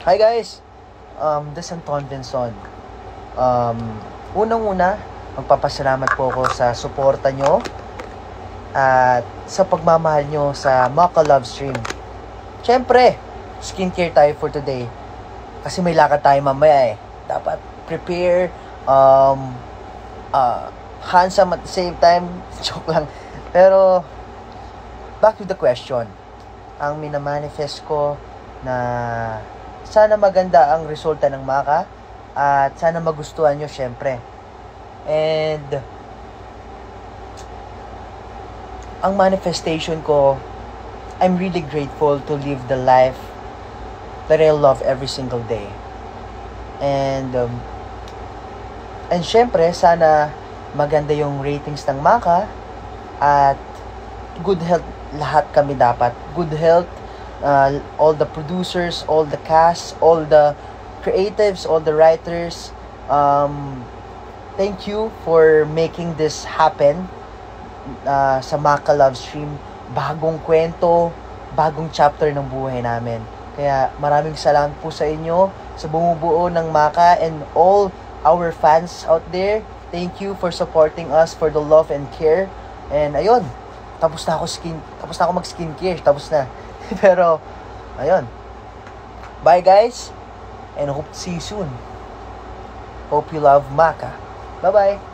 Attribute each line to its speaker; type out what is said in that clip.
Speaker 1: Hi guys! This is Anton Benson. Um, Unang-una, magpapasalamat po ako sa suporta nyo at sa pagmamahal nyo sa Maka Love Stream. Siyempre, skincare tayo for today. Kasi may lakad tayo mamaya eh. Dapat prepare, handsome at the same time. Joke lang. Pero, back to the question. Ang minamanifest ko na sana maganda ang resulta ng Maka at sana magustuhan nyo syempre. And ang manifestation ko, I'm really grateful to live the life that I love every single day. And syempre sana maganda yung ratings ng Maka at good health lahat kami dapat. Good health, all the producers, all the cast, all the creatives, all the writers. Thank you for making this happen sa Maka Love Stream. Bagong kwento, bagong chapter ng buhay namin. Kaya maraming salamat po sa inyo, sa bumubuo ng Maka and all our fans out there. Thank you for supporting us, for the love and care. And ayun, tapos na ako mag-skincare, tapos na. Pero, ayun. Bye guys, and hope to see you soon. Hope you love Maka. Bye-bye.